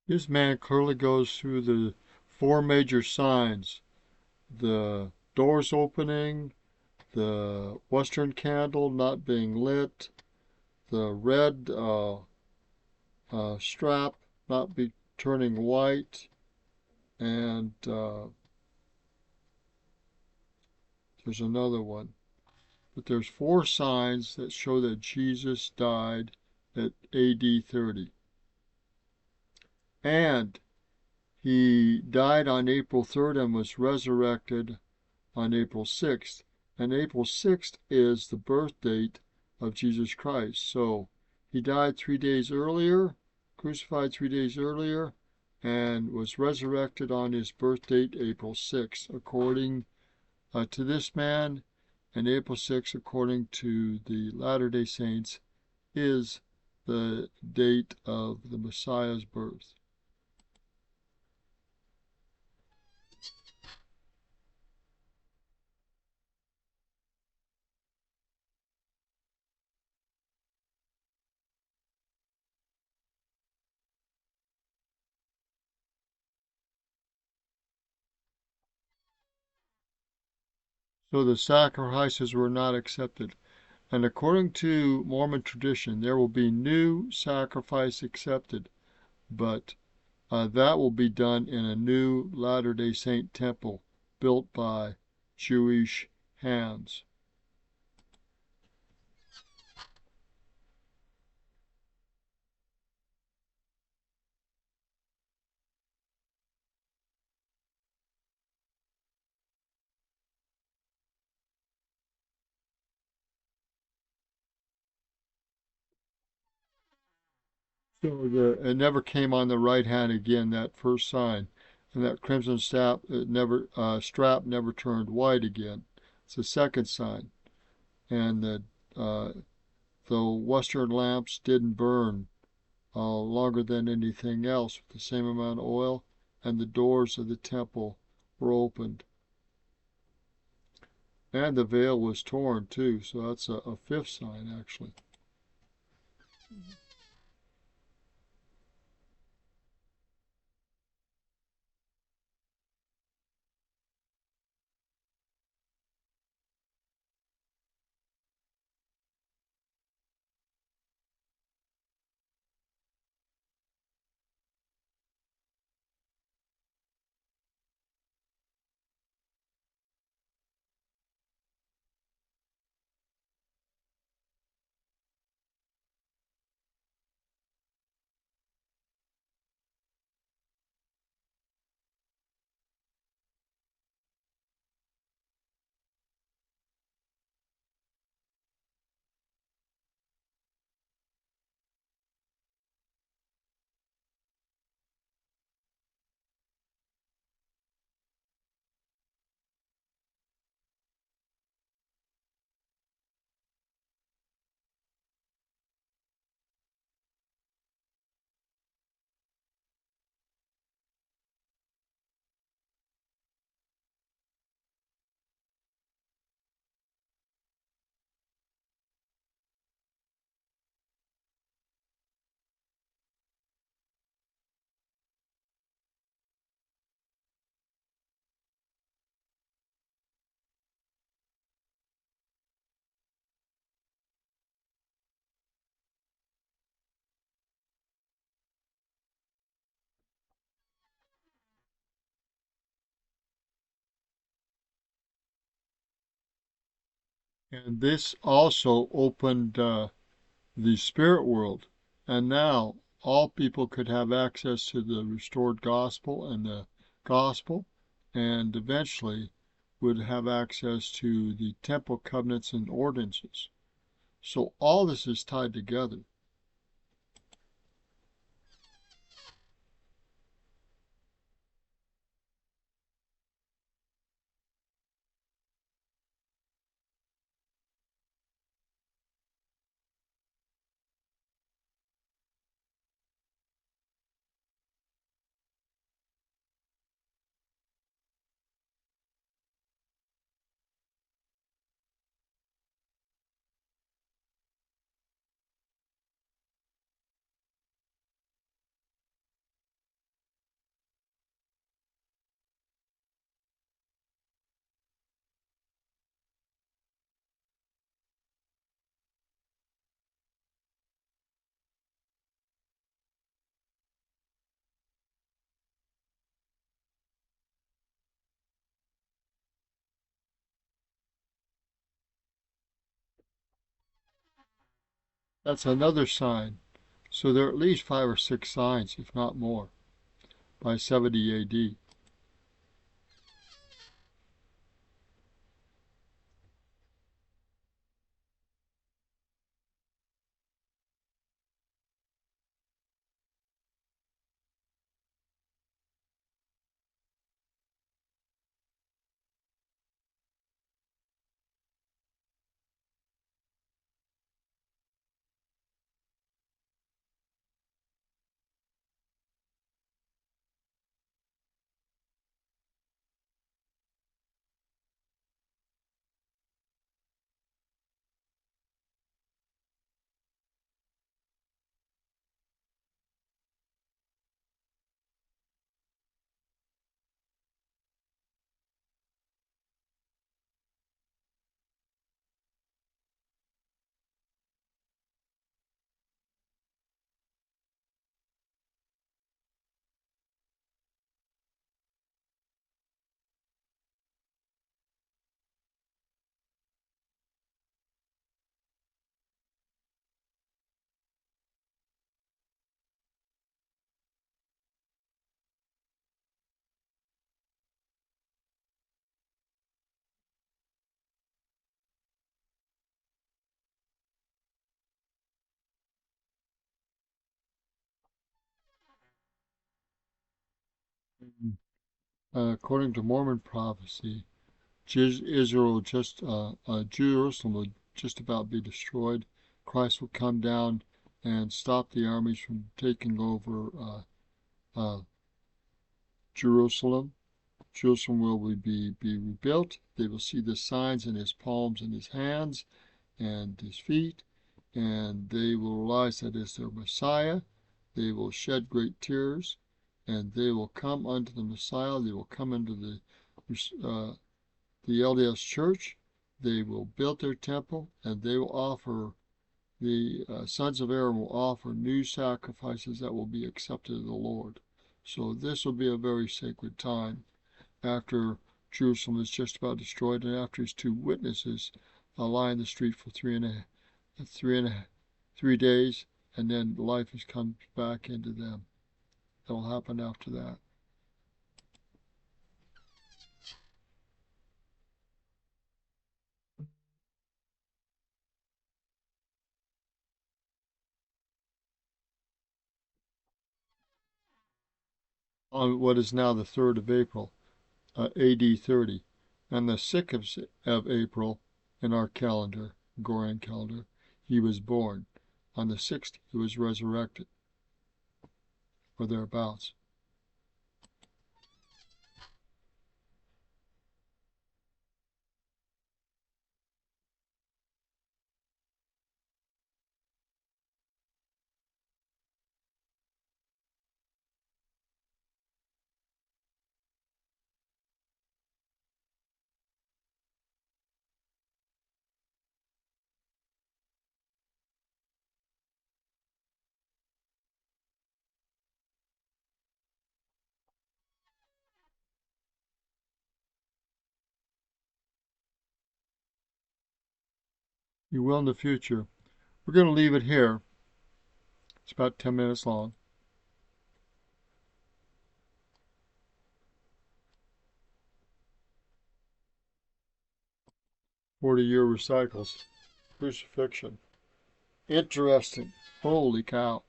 This man clearly goes through the four major signs: the doors opening, the western candle not being lit, the red strap not be turning white, and there's another one. But there's four signs that show that Jesus died at AD 30. And he died on April 3rd and was resurrected on April 6th. And April 6th is the birth date of Jesus Christ. So he died 3 days earlier, crucified 3 days earlier, and was resurrected on his birth date, April 6th, according to this man. And April 6th, according to the Latter-day Saints, is the date of the Messiah's birth. So the sacrifices were not accepted. And according to Mormon tradition, there will be new sacrifice accepted, but that will be done in a new Latter-day Saint temple built by Jewish hands. So it never came on the right hand again, that first sign, and that crimson strap never turned white again. It's the second sign, and uh, the western lamps didn't burn longer than anything else with the same amount of oil, and the doors of the temple were opened. And the veil was torn too, so that's a fifth sign actually. And this also opened the spirit world, and now all people could have access to the restored gospel and the gospel, and eventually would have access to the temple covenants and ordinances. So all this is tied together. That's another sign. So there are at least 5 or 6 signs, if not more, by 70 AD. According to Mormon prophecy, Israel Jerusalem will just about be destroyed. Christ will come down and stop the armies from taking over uh, Jerusalem. Jerusalem will be rebuilt. They will see the signs in his palms and his hands and his feet, and they will realize that is their Messiah. They will shed great tears, and they will come unto the Messiah. They will come into the LDS Church. They will build their temple, and they will offer the sons of Aaron will offer new sacrifices that will be accepted of the Lord. So this will be a very sacred time after Jerusalem is just about destroyed, and after his two witnesses lie in the street for 3 days, and then life has come back into them. That will happen after that. On what is now the 3rd of April, AD 30, and the 6th of April in our calendar, Gregorian calendar, he was born. On the 6th, he was resurrected, or thereabouts. You will in the future. We're going to leave it here. It's about 10 minutes long. 40-year recycles. Crucifixion. Interesting. Holy cow.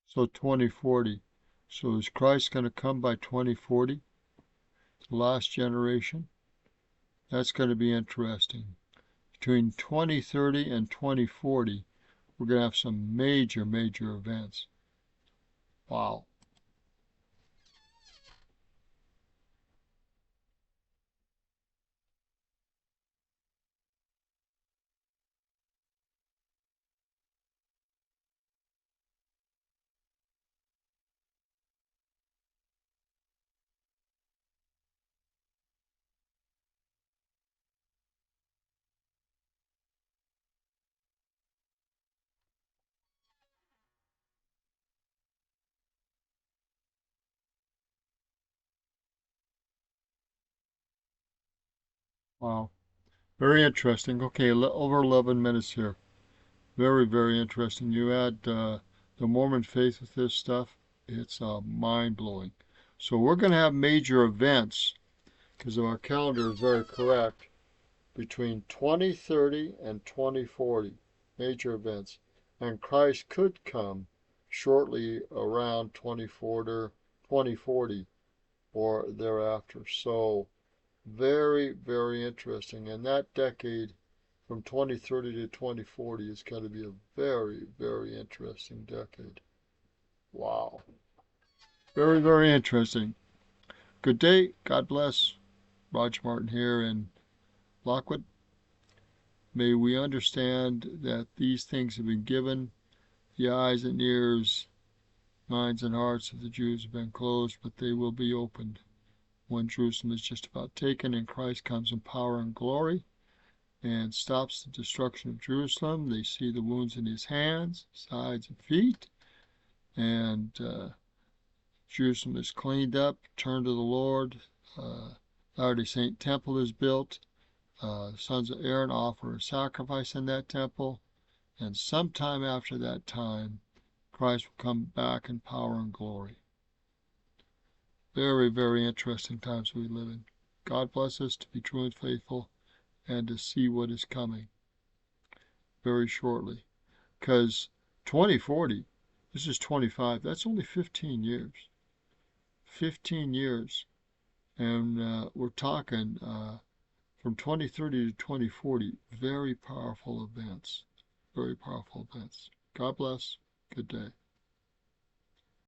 So 2040. So is Christ going to come by 2040? The last generation? That's going to be interesting. Between 2030 and 2040, we're going to have some major, major events. Wow. Wow. Very interesting. Okay, over 11 minutes here. Very, very interesting. You add the Mormon faith with this stuff, it's mind-blowing. So we're going to have major events, because our calendar is very correct, between 2030 and 2040. Major events. And Christ could come shortly around 2040 or thereafter. So very, very interesting. And that decade from 2030 to 2040 is going to be a very, very interesting decade. Wow. Very, very interesting. Good day. God bless. Roger Martin here in Lockwood. May we understand that these things have been given. The eyes and ears, minds and hearts of the Jews have been closed, but they will be opened when Jerusalem is just about taken and Christ comes in power and glory and stops the destruction of Jerusalem. They see the wounds in his hands, sides, and feet, and Jerusalem is cleaned up, turned to the Lord. Latter-day Saint temple is built. Sons of Aaron offer a sacrifice in that temple, and sometime after that time, Christ will come back in power and glory. Very, very interesting times we live in. God bless us to be true and faithful and to see what is coming very shortly. Because 2040, this is 25, that's only 15 years. 15 years. And we're talking from 2030 to 2040, very powerful events. Very powerful events. God bless. Good day.